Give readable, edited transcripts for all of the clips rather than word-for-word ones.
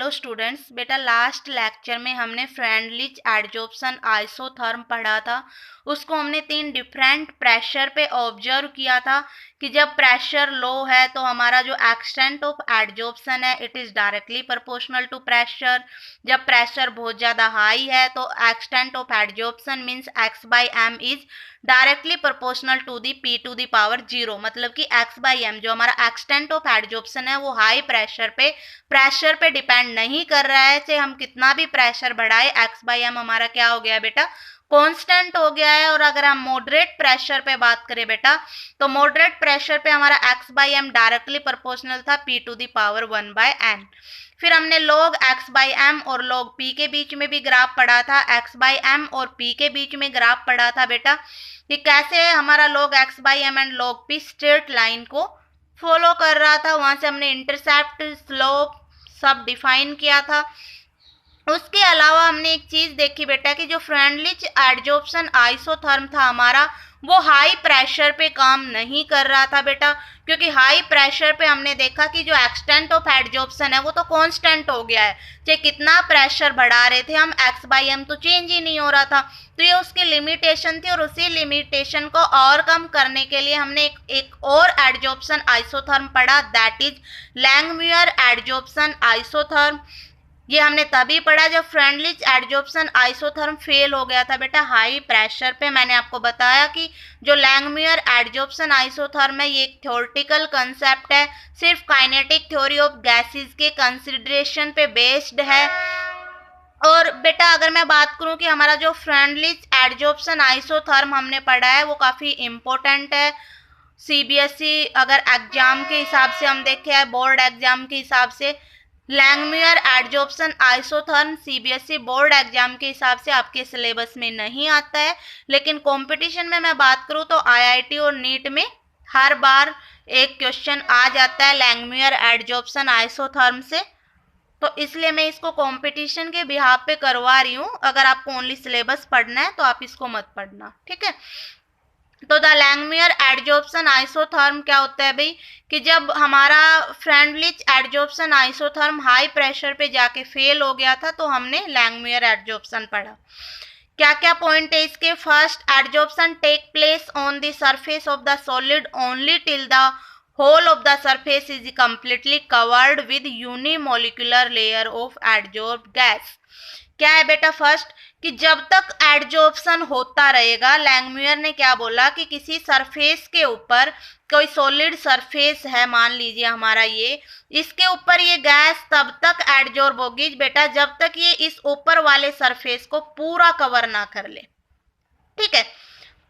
Hello students, बेटा last lecture में हमने फ्रेंडलिच एडजॉर्प्शन आइसोथर्म पढ़ा था। उसको हमने 3 डिफरेंट प्रेशर पे ऑब्जर्व किया था कि जब प्रेशर लो है तो हमारा जो एक्सटेंट ऑफ एडजॉर्प्शन है it is directly proportional to pressure. जब प्रेशर बहुत ज़्यादा हाई है तो extent of adsorption means x by m is directly proportional to the p to the power 0। मतलब कि x बाई एम जो हमारा एक्सटेंट ऑफ एडजॉर्प्शन है वो हाई प्रेशर पे डिपेंड नहीं कर रहा है। चाहे हम कितना भी प्रेशर बढ़ाए x बाई एम हमारा क्या हो गया बेटा, कांस्टेंट हो गया है। और अगर हम मॉडरेट प्रेशर पे बात करें बेटा, तो मॉडरेट प्रेशर पे हमारा x by m directly proportional था p to the power 1 by n। फिर हमने log x बाई एम और log p के बीच में भी ग्राफ पढ़ा था, x बाई एम और p के बीच में ग्राफ पढ़ा था बेटा कि कैसे हमारा log x by m and log p straight line को फॉलो कर रहा था। वहां से हमने इंटरसेप्ट, स्लोप सब डिफाइन किया था। उसके अलावा हमने एक चीज देखी बेटा कि जो फ्रेंडलिच एडजॉर्प्शन आइसोथर्म था हमारा, वो हाई प्रेशर पे काम नहीं कर रहा था बेटा, क्योंकि हाई प्रेशर पे हमने देखा कि जो एक्सटेंट ऑफ एडजॉर्प्शन है वो तो कांस्टेंट हो गया है। चाहे कितना प्रेशर बढ़ा रहे थे हम, x बाई एम तो चेंज ही नहीं हो रहा था। तो ये उसकी लिमिटेशन थी और उसी लिमिटेशन को और कम करने के लिए हमने एक और एडजॉर्प्शन आइसोथर्म पढ़ा, दैट इज लैंगम्यूर एडजॉर्प्शन आइसोथर्म। ये हमने तभी पढ़ा जब फ्रेंडलिच एडजॉर्प्शन आइसोथर्म फेल हो गया था बेटा हाई प्रेशर पे। मैंने आपको बताया कि जो लैंगम्यूर एडजॉर्प्शन आइसोथर्म है ये एक थ्योरेटिकल कंसेप्ट है, सिर्फ काइनेटिक थ्योरी ऑफ गैसेस के कंसिडरेशन पे बेस्ड है। और बेटा अगर मैं बात करूं कि हमारा जो फ्रेंडलिच एडजॉर्प्शन आइसोथर्म हमने पढ़ा है वो काफ़ी इम्पोर्टेंट है। सीबीएसई अगर एग्जाम के हिसाब से हम देखें, बोर्ड एग्जाम के हिसाब से Langmuir adsorption isotherm CBSE board exam के हिसाब से आपके सिलेबस में नहीं आता है, लेकिन कंपटीशन में मैं बात करूं तो आईआईटी और नीट में हर बार एक क्वेश्चन आ जाता है लैंगम्यूर एडजॉर्प्शन आइसोथर्म से। तो इसलिए मैं इसको कंपटीशन के बिहाफ पे करवा रही हूँ। अगर आपको ओनली सिलेबस पढ़ना है तो आप इसको मत पढ़ना, ठीक है। तो द लैंगम्यूर एडजॉर्प्शन आइसोथर्म क्या होता है भाई कि जब हमारा Freundlich adsorption isotherm high pressure पे जाके फेल हो गया था तो हमने लैंगम्यूर एडजॉर्प्शन पढ़ा। क्या क्या पॉइंट है इसके? First, adsorption take place on the surface of the solid only till the whole of the surface is completely covered with unimolecular layer of adsorbed gas। क्या है बेटा? फर्स्ट कि जब तक एडजॉर्प्शन होता रहेगा, लैंगम्यूर ने क्या बोला कि किसी सरफेस के ऊपर, कोई सॉलिड सरफेस है मान लीजिए हमारा ये, इसके ऊपर ये गैस तब तक एडजॉर्ब होगी बेटा जब तक ये इस ऊपर वाले सरफेस को पूरा कवर ना कर ले, ठीक है।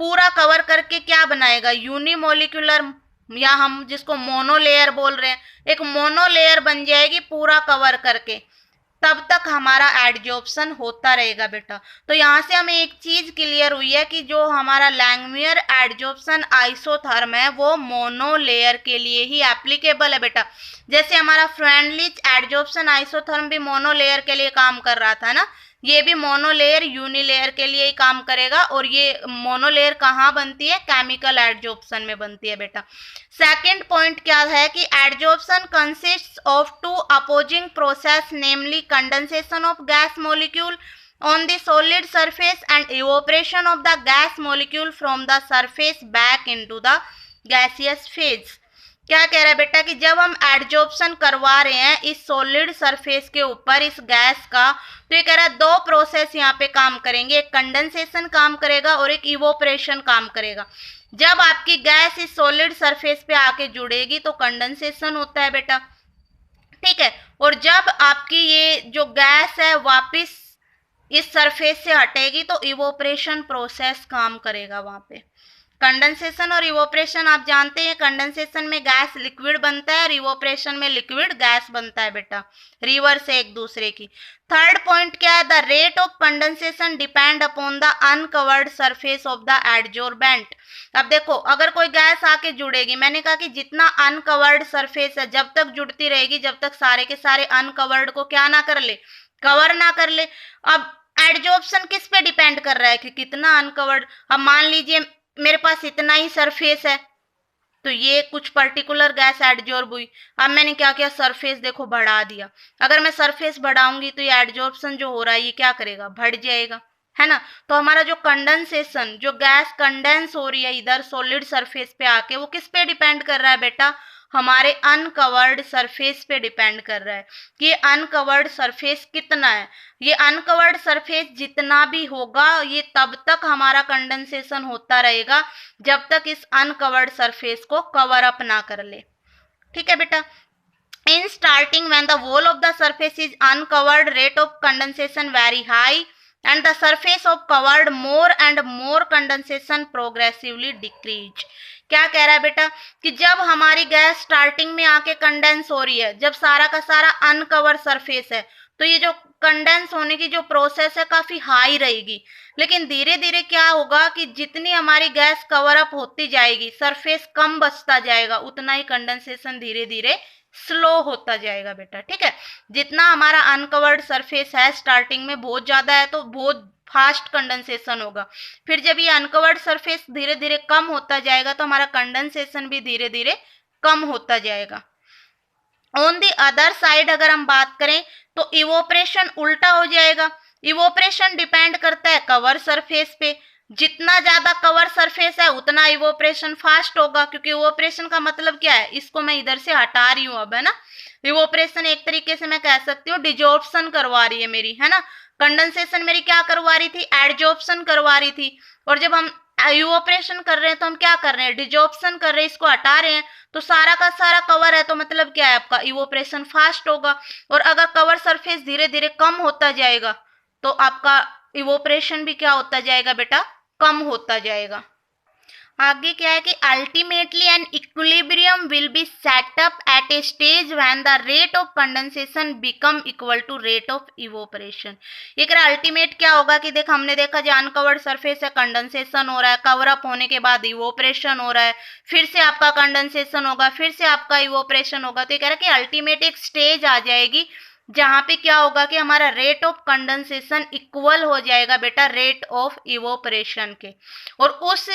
पूरा कवर करके क्या बनाएगा? यूनिमोलिकुलर, या हम जिसको मोनोलेयर बोल रहे हैं, एक मोनोलेयर बन जाएगी पूरा कवर करके, तब तक हमारा एडजॉर्प्शन होता रहेगा बेटा। तो यहाँ से हमें एक चीज क्लियर हुई है कि जो हमारा लैंगम्यूर एडजॉर्प्शन आइसोथर्म है वो मोनोलेयर के लिए ही एप्लीकेबल है बेटा। जैसे हमारा फ्रेंडलिच एडजॉर्प्शन आइसोथर्म भी मोनोलेयर के लिए काम कर रहा था ना, ये भी मोनोलेयर यूनिलेयर के लिए ही काम करेगा। और ये मोनोलेयर कहाँ बनती है? केमिकल एडजॉर्प्शन में बनती है बेटा। सेकंड पॉइंट क्या है कि adsorption consists of to opposing process, namely condensation of gas molecule on the solid surface and evaporation of the gas molecule from the surface back into the gaseous phase. क्या कह रहा है बेटा कि जब हम एडजॉर्प्शन करवा रहे हैं इस सॉलिड सरफेस के ऊपर इस गैस का, तो ये कह रहा है दो प्रोसेस यहाँ पे काम करेंगे, एक कंडेंसेशन काम करेगा और एक इवोपरेशन काम करेगा। जब आपकी गैस इस सॉलिड सरफेस पे आके जुड़ेगी तो कंडेंसेशन होता है बेटा, ठीक है। और जब आपकी ये जो गैस है वापिस इस सरफेस से हटेगी तो इवोपरेशन प्रोसेस काम करेगा वहां पे। कंडेंसेशन और इवोपरेशन आप जानते हैं, कंडेंसेशन में गैस लिक्विड बनता है और इवोपरेशन में लिक्विड गैस बनता है बेटा, रिवर्स है एक दूसरे की। थर्ड पॉइंट क्या है? The rate of condensation depend upon the uncovered surface of the adsorbent. अब देखो अगर कोई गैस आके जुड़ेगी, मैंने कहा कि जितना अनकवर्ड सरफेस है जब तक जुड़ती रहेगी जब तक सारे के सारे अनकवर्ड को क्या ना कर ले, कवर ना कर ले। अब एडजॉर्प्शन किस पे डिपेंड कर रहा है कि कितना अनकवर्ड। अब मान लीजिए मेरे पास इतना ही सरफेस है, तो ये कुछ पर्टिकुलर गैस एडजॉर्ब हुई। अब मैंने क्या किया, सरफेस देखो बढ़ा दिया। अगर मैं सरफेस बढ़ाऊंगी तो ये एडजॉर्प्शन जो हो रहा है ये क्या करेगा, बढ़ जाएगा, है ना। तो हमारा जो कंडेंसेशन, जो गैस कंडेंस हो रही है इधर सॉलिड सरफेस पे आके, वो किस पे डिपेंड कर रहा है बेटा, हमारे अनकवर्ड सरफेस पे डिपेंड कर रहा है कि ये अनकवर्ड सरफेस कितना है। ये अनकवर्ड सरफेस जितना भी होगा ये तब तक हमारा कंडेंसेशन होता रहेगा जब तक इस अनकवर्ड सरफेस को कवर अप ना कर ले। ठीक है बेटा। In starting, when the wall of the surface is uncovered, rate of condensation very high, and the surface of covered more and more condensation progressively decrease. क्या कह रहा है बेटा कि जब हमारी गैस स्टार्टिंग में आके कंडेंस हो रही है, जब सारा का सारा अनकवर सरफेस है, तो ये जो कंडेंस होने की जो प्रोसेस है काफी हाई रहेगी। लेकिन धीरे धीरे क्या होगा कि जितनी हमारी गैस कवर अप होती जाएगी, सरफेस कम बचता जाएगा, उतना ही कंडेंसेशन धीरे धीरे स्लो होता जाएगा बेटा। ठीक है, जितना हमारा अनकवर्ड सरफेस है स्टार्टिंग में बहुत ज्यादा है तो बहुत फास्ट कंडेंसेशन होगा, फिर जब ये अनकवर्ड सरफेस धीरे धीरे कम होता जाएगा तो हमारा कंडेंसेशन भी धीरे धीरे कम होता जाएगा। ऑन द अदर साइड अगर हम बात करें तो इवोपरेशन उल्टा हो जाएगा। इवोपरेशन डिपेंड करता है कवर सरफेस पे, जितना ज्यादा कवर सरफेस है उतना इवोपरेशन फास्ट होगा, क्योंकि इवोपरेशन का मतलब क्या है, इसको मैं इधर से हटा रही हूँ अब, है ना। इवोपरेशन एक तरीके से मैं कह सकती हूँ डिजॉर्प्शन करवा रही है मेरी, है ना। कंडेंसेशन मेरी क्या करवा रही थी, एडजॉर्प्शन करवा रही थी। और जब हम इवोपरेशन कर रहे हैं तो हम क्या कर रहे हैं, डिजॉर्प्शन कर रहे हैं, इसको हटा रहे हैं, तो सारा का सारा कवर है तो मतलब क्या है, आपका इवोपरेशन फास्ट होगा। और अगर कवर सरफेस धीरे धीरे कम होता जाएगा तो आपका इवोपरेशन भी क्या होता जाएगा बेटा, कम होता जाएगा। आगे क्या है कि ultimately an equilibrium will be set up at a stage when the rate of condensation become equal to rate of evaporation. ये कह रहा अल्टीमेट क्या होगा कि देख हमने देखा जो अनकवर्ड सरफेस है कंडेंसेशन हो रहा है, कवर अप होने के बाद इवोपरेशन हो रहा है, फिर से आपका कंडेंसेशन होगा, फिर से आपका इवोपरेशन होगा। तो ये कह रहा है कि अल्टीमेट एक स्टेज आ जाएगी जहां पे क्या होगा कि हमारा रेट ऑफ कंडेंसेशन इक्वल हो जाएगा बेटा रेट ऑफ इवोपरेशन के, और उस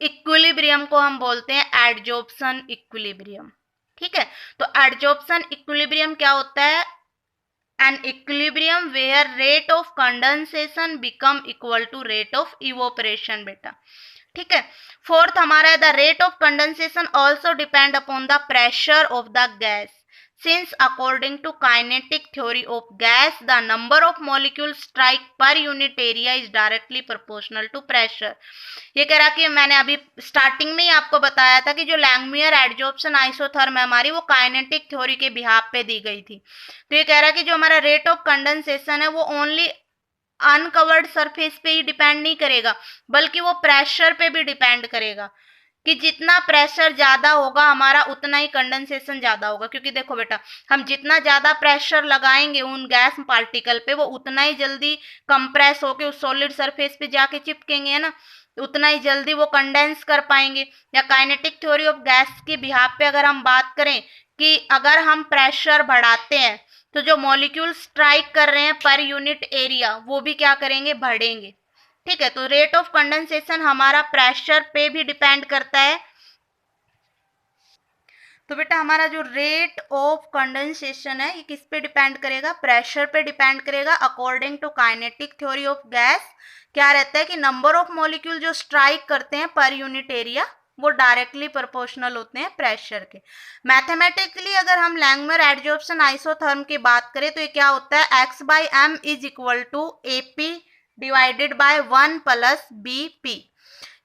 इक्विलिब्रियम को हम बोलते हैं एडजॉर्प्शन इक्विलिब्रियम। ठीक है, तो एडजॉर्प्शन इक्विलिब्रियम क्या होता है, an equilibrium where rate of condensation become equal to rate of evaporation बेटा। ठीक है, फोर्थ हमारा है the rate of condensation also depend upon the pressure of the gas, since according to kinetic theory of gas the number of molecules strike per unit area is directly proportional to pressure। ये कह रहा कि मैंने अभी starting में ही आपको बताया था कि जो लैंगमुयर एडजॉर्प्शन आइसोथर्म है हमारी, वो काइनेटिक थ्योरी के बिहाफ पे दी गई थी। तो ये कह रहा कि जो हमारा रेट ऑफ कंडेंसेशन है वो ओनली अनकवर्ड सरफेस पे ही डिपेंड नहीं करेगा, बल्कि वो प्रेशर पे भी डिपेंड करेगा कि जितना प्रेशर ज्यादा होगा हमारा उतना ही कंडेंसेशन ज्यादा होगा। क्योंकि देखो बेटा, हम जितना ज्यादा प्रेशर लगाएंगे उन गैस पार्टिकल पे वो उतना ही जल्दी कंप्रेस होके उस सॉलिड सरफेस पे जाके चिपकेंगे, है ना, उतना ही जल्दी वो कंडेंस कर पाएंगे। या काइनेटिक थ्योरी ऑफ गैस के बिहाफ पे अगर हम बात करें कि अगर हम प्रेशर बढ़ाते हैं तो जो मॉलिक्यूल स्ट्राइक कर रहे हैं पर यूनिट एरिया वो भी क्या करेंगे, बढ़ेंगे। ठीक है, तो रेट ऑफ कंडेंसेशन हमारा प्रेशर पे भी डिपेंड करता है। तो बेटा हमारा जो रेट ऑफ कंडेंसेशन है ये किस पे डिपेंड करेगा, प्रेशर पे डिपेंड करेगा। According to kinetic theory of gas क्या रहता है कि नंबर ऑफ मॉलिक्यूल जो स्ट्राइक करते हैं पर यूनिट एरिया वो डायरेक्टली प्रोपोर्शनल होते हैं प्रेशर के। मैथमेटिकली अगर हम लैंगमुयर एडजॉर्प्शन आइसोथर्म की बात करें तो ये क्या होता है, x by m is equal to AP divided by 1 plus BP।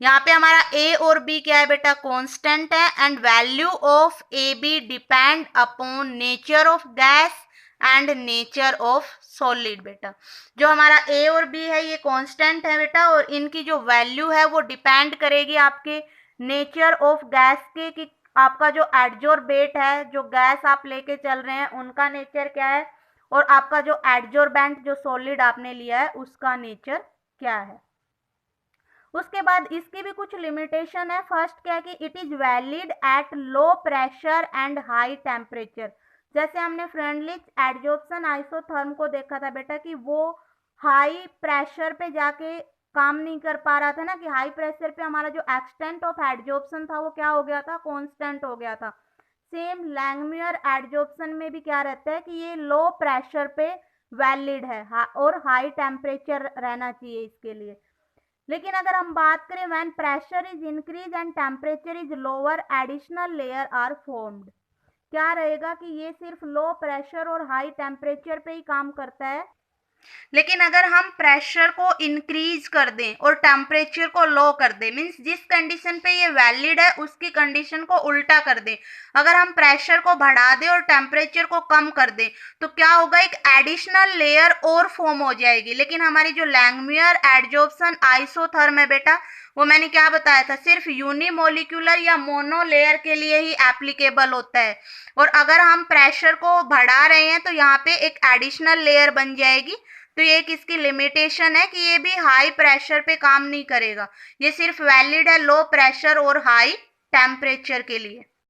यहाँ पे हमारा A और B क्या है बेटा, कांस्टेंट है, and value of AB depend upon nature of gas and nature of solid बेटा। जो हमारा A और B है ये कांस्टेंट है बेटा, और इनकी जो वैल्यू है वो डिपेंड करेगी आपके नेचर ऑफ गैस के, कि आपका जो एडजॉर्बेट है, जो गैस आप लेके चल रहे हैं उनका नेचर क्या है, और आपका जो एडजॉर्बेंट जो सॉलिड आपने लिया है उसका नेचर क्या है। उसके बाद इसकी भी कुछ लिमिटेशन है। फर्स्ट क्या है कि it is valid at low pressure and high temperature. जैसे हमने फ्रेंडली एडजॉर्प्शन आइसोथर्म को देखा था बेटा कि वो हाई प्रेशर पे जाके काम नहीं कर पा रहा था ना, कि हाई प्रेशर पे हमारा जो एक्सटेंट ऑफ एडजॉर्प्शन था वो क्या हो गया था, कांस्टेंट हो गया था। सेम लैंगमुयर एडजॉर्प्शन में भी क्या रहता है कि ये लो प्रेशर पे वैलिड है और हाई टेम्परेचर रहना चाहिए इसके लिए। लेकिन अगर हम बात करें when pressure is increase and temperature is lower additional layer are formed, क्या रहेगा कि ये सिर्फ लो प्रेशर और हाई टेम्परेचर पे ही काम करता है। लेकिन अगर हम प्रेशर को इंक्रीज कर दें और टेम्परेचर को लो कर दें, मीन्स जिस कंडीशन पे ये वैलिड है उसकी कंडीशन को उल्टा कर दें, अगर हम प्रेशर को बढ़ा दें और टेम्परेचर को कम कर दें, तो क्या होगा, एक एडिशनल लेयर और फॉर्म हो जाएगी। लेकिन हमारी जो लैंगमुयर एडजॉर्प्शन आइसोथर्म है बेटा, वो मैंने क्या बताया था, सिर्फ यूनिमोलिकुलर या मोनो लेयर के लिए ही एप्लीकेबल होता है। और अगर हम प्रेशर को बढ़ा रहे हैं तो यहाँ पे एक एडिशनल लेयर बन जाएगी। तो ये एक इसकी लिमिटेशन है कि ये भी हाई प्रेशर पे काम नहीं करेगा, ये सिर्फ वैलिड है लो प्रेशर और हाई टेम्परेचर के लिए।